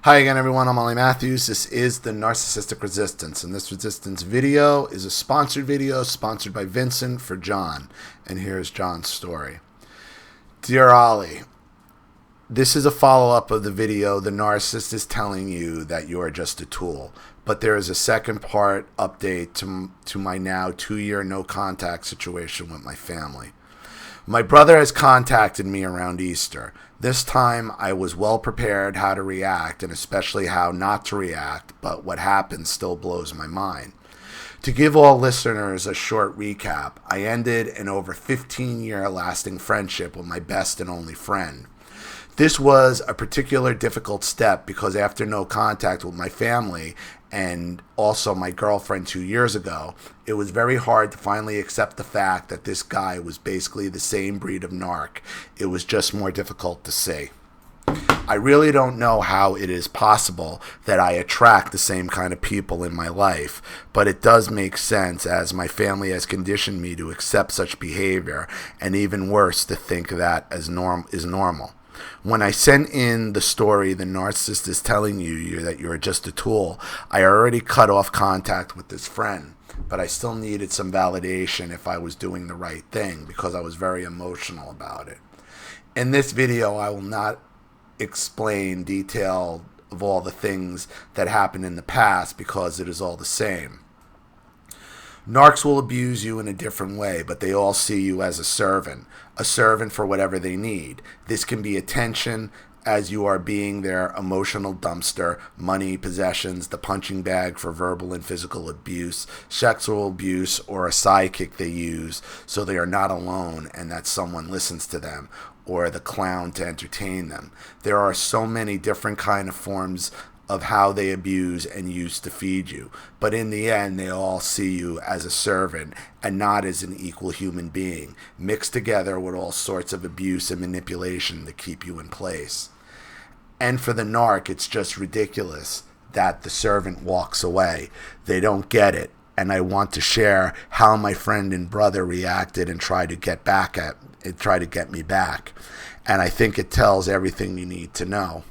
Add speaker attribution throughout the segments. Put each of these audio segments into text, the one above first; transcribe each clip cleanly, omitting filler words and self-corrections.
Speaker 1: Hi again, everyone. I'm Ollie Matthews. This is the Narcissistic Resistance, and this resistance video is a sponsored video sponsored by Vincent for John. And here's John's story. Dear Ollie, this is a follow-up of the video. The narcissist is telling you that you are just a tool, but there is a second part update to my now 2-year no contact situation with my family. My brother has contacted me around Easter. This time I was well prepared how to react and especially how not to react, but what happened still blows my mind. To give all listeners a short recap, I ended an over 15-year lasting friendship with my best and only friend. This was a particular difficult step because after no contact with my family and also my girlfriend 2 years ago, it was very hard to finally accept the fact that this guy was basically the same breed of narc. It was just more difficult to see. I really don't know how it is possible that I attract the same kind of people in my life, but it does make sense as my family has conditioned me to accept such behavior, and even worse, to think that is normal. When I sent in the story, the narcissist is telling you that you're just a tool, I already cut off contact with this friend, but I still needed some validation if I was doing the right thing because I was very emotional about it. In this video, I will not explain detail of all the things that happened in the past because it is all the same. Narcs will abuse you in a different way, but they all see you as a servant for whatever they need. This can be attention, as you are being their emotional dumpster, money, possessions, the punching bag for verbal and physical abuse, sexual abuse, or a sidekick they use so they are not alone and that someone listens to them, or the clown to entertain them. There are so many different kind of forms of how they abuse and use to feed you. But in the end, they all see you as a servant and not as an equal human being, mixed together with all sorts of abuse and manipulation to keep you in place. And for the narc, it's just ridiculous that the servant walks away. They don't get it. And I want to share how my friend and brother reacted and tried to get me back. And I think it tells everything you need to know.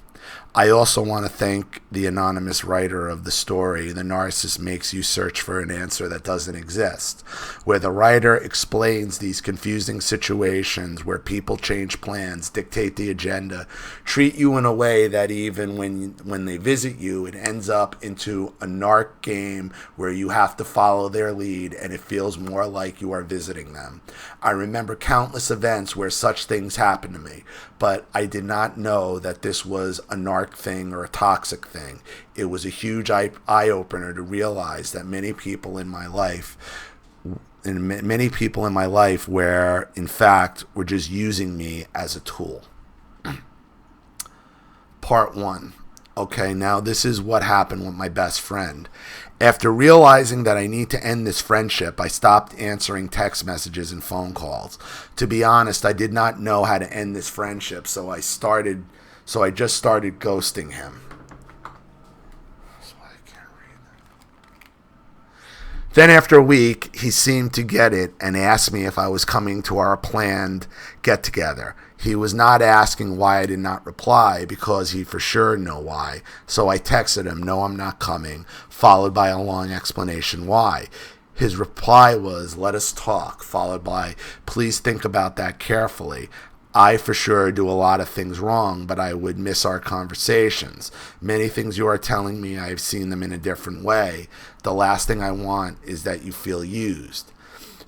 Speaker 1: I also want to thank the anonymous writer of the story, The Narcissist Makes You Search for an Answer That Doesn't Exist, where the writer explains these confusing situations where people change plans, dictate the agenda, treat you in a way that even when they visit you, it ends up into a narc game where you have to follow their lead and it feels more like you are visiting them. I remember countless events where such things happened to me, but I did not know that this was a narc thing or a toxic thing. It was a huge eye-opener to realize that many people in my life where, in fact, were just using me as a tool. Part 1. Okay, now this is what happened with my best friend. After realizing that I need to end this friendship, I stopped answering text messages and phone calls. To be honest, I did not know how to end this friendship, so I just started ghosting him. That's why I can't read that. Then after a week, he seemed to get it and asked me if I was coming to our planned get-together. He was not asking why I did not reply because he for sure knew why. So I texted him, "No, I'm not coming," followed by a long explanation why. His reply was, "Let us talk," followed by, "Please think about that carefully. I for sure do a lot of things wrong, but I would miss our conversations. Many things you are telling me, I've seen them in a different way. The last thing I want is that you feel used."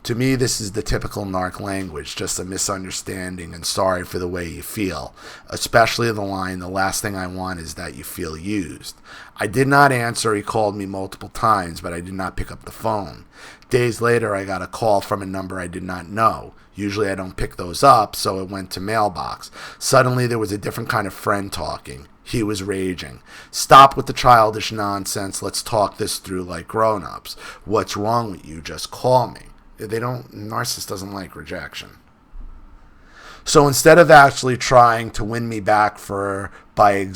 Speaker 1: To me, this is the typical narc language, just a misunderstanding and sorry for the way you feel. Especially the line, "The last thing I want is that you feel used." I did not answer. He called me multiple times, but I did not pick up the phone. Days later, I got a call from a number I did not know. Usually I don't pick those up, so it went to mailbox. Suddenly there was a different kind of friend talking. He was raging. "Stop with the childish nonsense. Let's talk this through like grown-ups. What's wrong with you? Just call me." Narcissist doesn't like rejection. So instead of actually trying to win me back by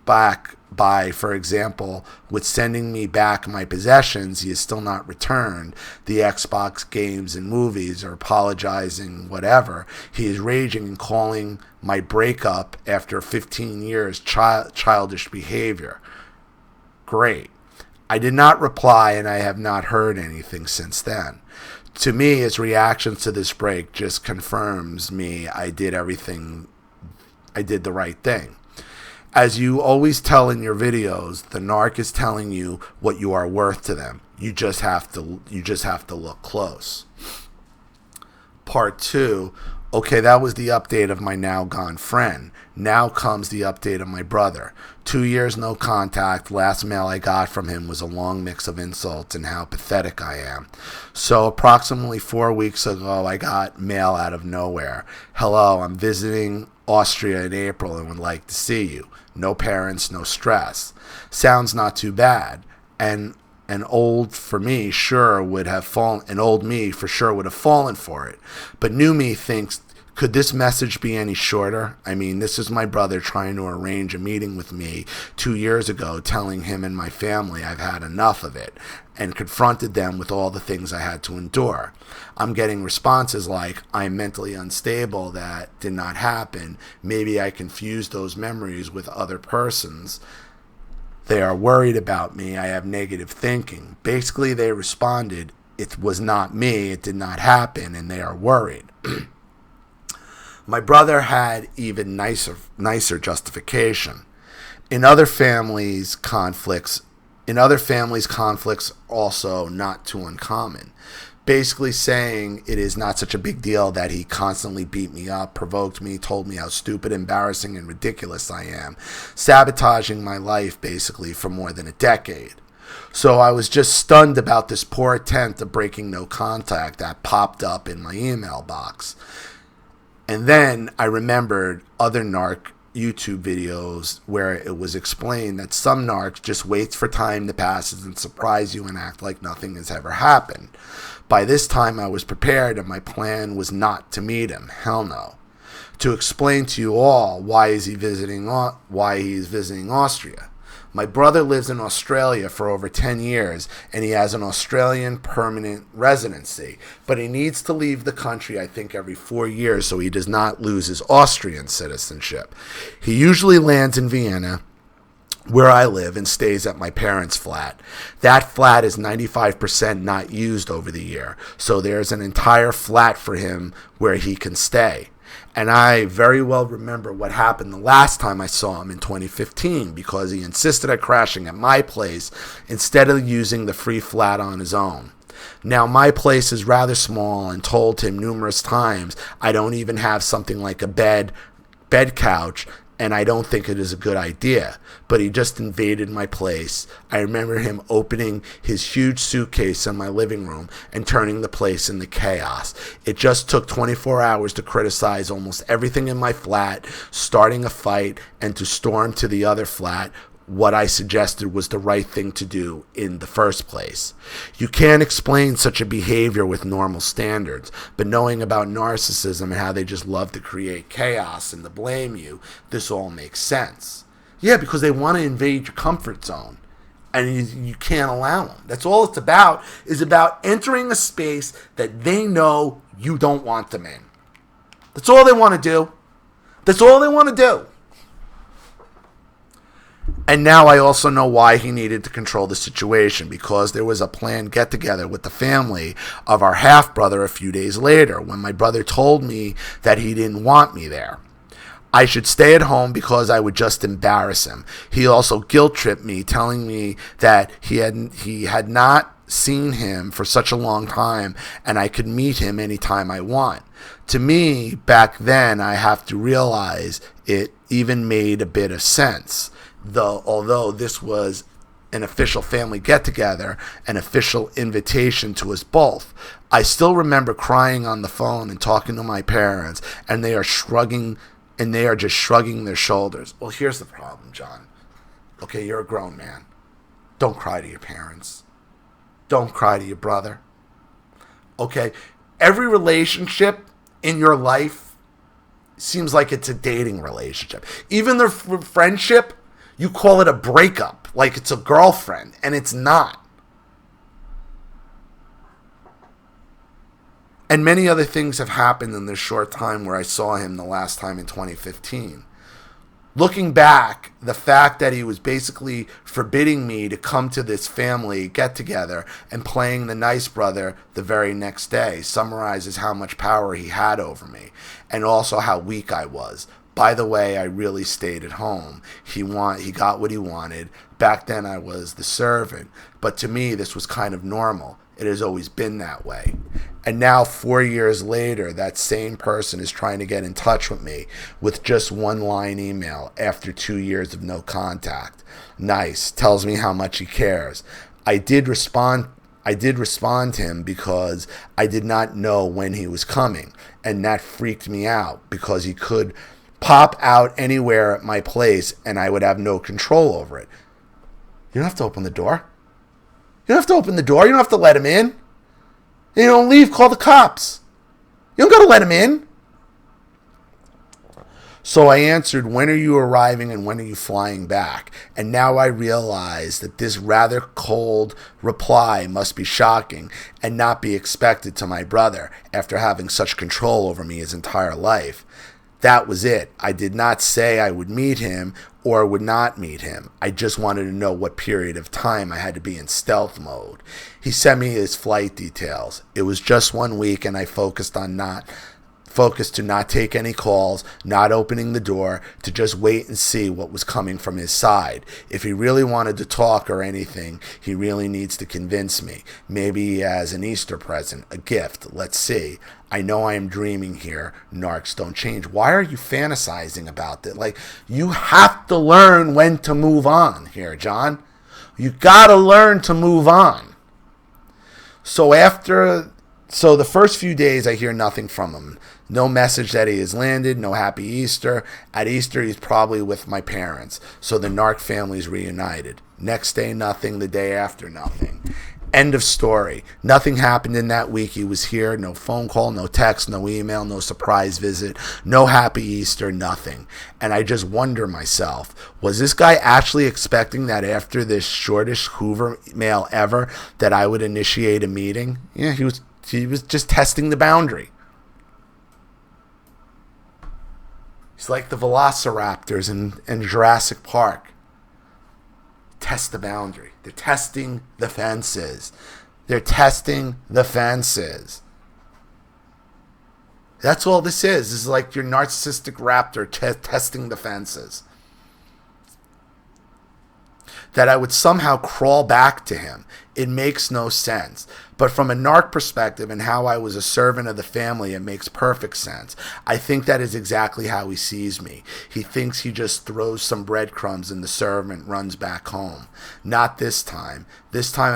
Speaker 1: back by, for example, with sending me back my possessions, he has still not returned the Xbox games and movies, or apologizing, whatever. He is raging and calling my breakup after 15 years childish behavior. Great. I did not reply, and I have not heard anything since then. To me, his reactions to this break just confirms me I did the right thing. As you always tell in your videos, the narc is telling you what you are worth to them. You just have to look close. Part 2. Okay, that was the update of my now gone friend. Now comes the update of my brother. 2 years no contact. Last mail I got from him was a long mix of insults and how pathetic I am. So approximately 4 weeks ago, I got mail out of nowhere. Hello, I'm visiting Austria in April and would like to see you. No parents, no stress. Sounds not too bad. And an old me for sure would have fallen for it. But new me thinks, could this message be any shorter? I mean, this is my brother trying to arrange a meeting with me 2 years ago, telling him and my family I've had enough of it, and confronted them with all the things I had to endure. I'm getting responses like, I'm mentally unstable, that did not happen. Maybe I confused those memories with other persons. They are worried about me. I have negative thinking. Basically, they responded, it was not me, it did not happen, and they are worried. My brother had even nicer justification. In other families, conflicts also not too uncommon. Basically saying it is not such a big deal that he constantly beat me up, provoked me, told me how stupid, embarrassing, and ridiculous I am, sabotaging my life basically for more than a decade. So I was just stunned about this poor attempt of breaking no contact that popped up in my email box. And then I remembered other narc YouTube videos where it was explained that some narcs just waits for time to pass and surprise you and act like nothing has ever happened. By this time I was prepared, and my plan was not to meet him. Hell no. To explain to you all why he is visiting Austria. My brother lives in Australia for over 10 years, and he has an Australian permanent residency, but he needs to leave the country, I think, every 4 years so he does not lose his Austrian citizenship. He usually lands in Vienna, where I live, and stays at my parents' flat. That flat is 95% not used over the year, so there's an entire flat for him where he can stay. And I very well remember what happened the last time I saw him in 2015, because he insisted on crashing at my place instead of using the free flat on his own. Now, my place is rather small, and told him numerous times I don't even have something like a bed couch, and I don't think it is a good idea. But he just invaded my place. I remember him opening his huge suitcase in my living room and turning the place into chaos. It just took 24 hours to criticize almost everything in my flat, starting a fight, and to storm to the other flat, what I suggested was the right thing to do in the first place. You can't explain such a behavior with normal standards, but knowing about narcissism and how they just love to create chaos and to blame you, this all makes sense. Yeah, because they want to invade your comfort zone, and you can't allow them. That's all it's about, is about entering a space that they know you don't want them in. That's all they want to do. That's all they want to do. And now I also know why he needed to control the situation, because there was a planned get-together with the family of our half-brother a few days later, when my brother told me that he didn't want me there. I should stay at home because I would just embarrass him. He also guilt-tripped me, telling me that he had not seen him for such a long time, and I could meet him anytime I want. To me, back then, I have to realize it even made a bit of sense. Although this was an official family get-together, an official invitation to us both, I still remember crying on the phone and talking to my parents, and they are just shrugging their shoulders. Well, here's the problem, John. Okay, you're a grown man. Don't cry to your parents. Don't cry to your brother. Okay, every relationship in your life seems like it's a dating relationship. Even the friendship, You call it a breakup, like it's a girlfriend, and it's not. And many other things have happened in this short time where I saw him the last time in 2015. Looking back, the fact that he was basically forbidding me to come to this family get-together and playing the nice brother the very next day summarizes how much power he had over me, and also how weak I was. By the way, I really stayed at home. He got what he wanted. Back then I was the servant, but to me this was kind of normal. It has always been that way. And now 4 years later, that same person is trying to get in touch with me with just one line email after 2 years of no contact. Nice. Tells me how much he cares. I did respond to him because I did not know when he was coming, and that freaked me out because he could pop out anywhere at my place and I would have no control over it. You don't have to open the door. You don't have to open the door. You don't have to let him in. You don't leave, call the cops. You don't got to let him in. So I answered, when are you arriving and when are you flying back? And now I realize that this rather cold reply must be shocking and not be expected to my brother after having such control over me his entire life. That was it. I did not say I would meet him or would not meet him. I just wanted to know what period of time I had to be in stealth mode. He sent me his flight details. It was just 1 week, and I focused to not take any calls, not opening the door, to just wait and see what was coming from his side. If he really wanted to talk or anything, he really needs to convince me. Maybe he has an Easter present, a gift. Let's see. I know I am dreaming here. Narcs don't change. Why are you fantasizing about this? Like, you have to learn when to move on here, John. You gotta learn to move on. So the first few days I hear nothing from him. No message that he has landed, no happy Easter. At Easter he's probably with my parents. So the narc family's reunited. Next day nothing, the day after nothing. End of story. Nothing happened in that week. He was here. No phone call, no text, no email, no surprise visit, no happy Easter, nothing. And I just wonder myself, was this guy actually expecting that after this shortest Hoover mail ever that I would initiate a meeting? Yeah, he was just testing the boundary. He's like the velociraptors in Jurassic Park. Test the boundary. They're testing the fences. They're testing the fences. That's all this is. This is like your narcissistic raptor testing the fences. That I would somehow crawl back to him. It makes no sense. But from a narc perspective and how I was a servant of the family, it makes perfect sense. I think that is exactly how he sees me. He thinks he just throws some breadcrumbs and the servant runs back home. Not this time. This time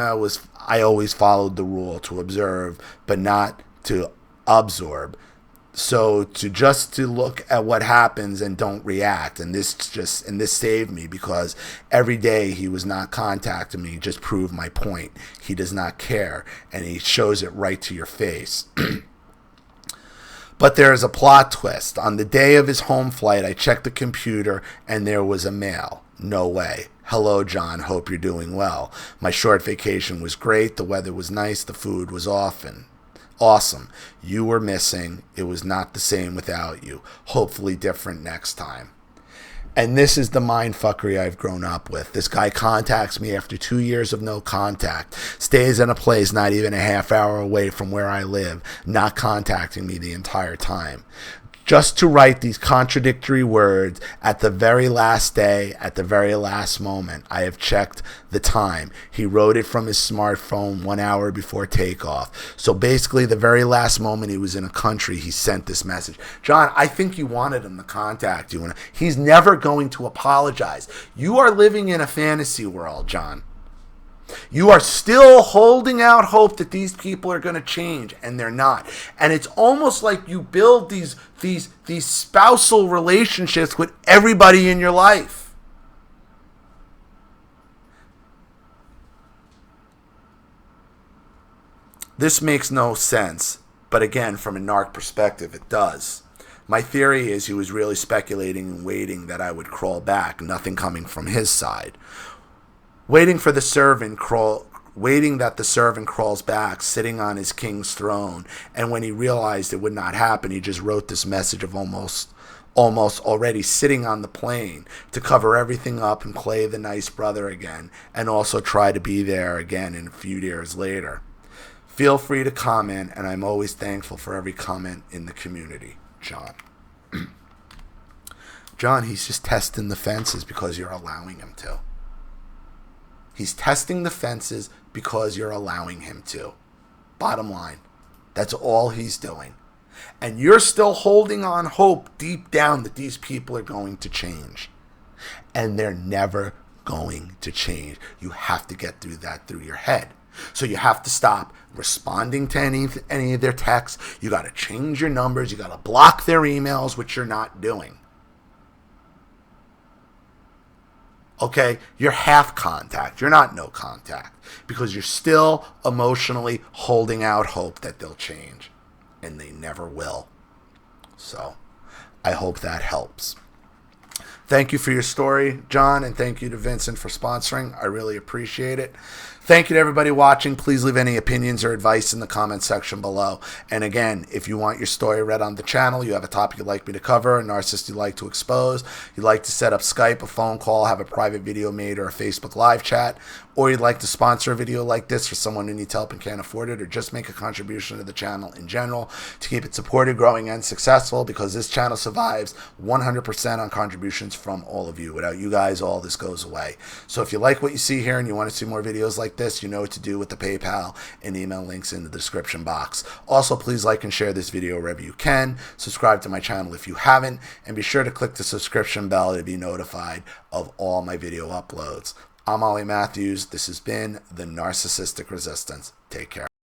Speaker 1: I always followed the rule to observe, but not to absorb. So to look at what happens and don't react, and this saved me because every day he was not contacting me just proved my point. He does not care, and he shows it right to your face. But there is a plot twist. On the day of his home flight, I checked the computer and there was a mail. No way. Hello, John. Hope you're doing well. My short vacation was great. The weather was nice. The food was awesome. You were missing. It was not the same without you. Hopefully different next time. And this is the mindfuckery I've grown up with. This guy contacts me after 2 years of no contact, stays in a place not even a half hour away from where I live, not contacting me the entire time. Just to write these contradictory words at the very last day, at the very last moment. I have checked the time. He wrote it from his smartphone 1 hour before takeoff. So basically, the very last moment he was in a country, he sent this message. John, I think you wanted him to contact you. And he's never going to apologize. You are living in a fantasy world, John. You are still holding out hope that these people are going to change, and they're not. And it's almost like you build these spousal relationships with everybody in your life. This makes no sense, but again, from a narc perspective, it does. My theory is he was really speculating and waiting that I would crawl back, nothing coming from his side. Waiting that the servant crawls back, sitting on his king's throne, and when he realized it would not happen, he just wrote this message of almost already sitting on the plane to cover everything up and play the nice brother again, and also try to be there again in a few years later. Feel free to comment, and I'm always thankful for every comment in the community. John. John, he's just testing the fences because you're allowing him to. He's testing the fences because you're allowing him to. Bottom line, that's all he's doing. And you're still holding on hope deep down that these people are going to change. And they're never going to change. You have to get through that through your head. So you have to stop responding to any of their texts. You got to change your numbers. You got to block their emails, which you're not doing. Okay? You're half contact. You're not no contact. Because you're still emotionally holding out hope that they'll change. And they never will. So, I hope that helps. Thank you for your story, John, and thank you to Vincent for sponsoring. I really appreciate it. Thank you to everybody watching. Please leave any opinions or advice in the comment section below. And again, if you want your story read on the channel, you have a topic you'd like me to cover, a narcissist you'd like to expose, you'd like to set up Skype, a phone call, have a private video made, or a Facebook live chat, or you'd like to sponsor a video like this for someone who needs help and can't afford it, or just make a contribution to the channel in general to keep it supported, growing, and successful, because this channel survives 100% on contributions from all of you. Without you guys, all this goes away. So if you like what you see here and you want to see more videos like this, you know what to do with the PayPal and email links in the description box. Also, please like and share this video wherever you can. Subscribe to my channel if you haven't, and be sure to click the subscription bell to be notified of all my video uploads. I'm Ollie Matthews. This has been The Narcissistic Resistance. Take care.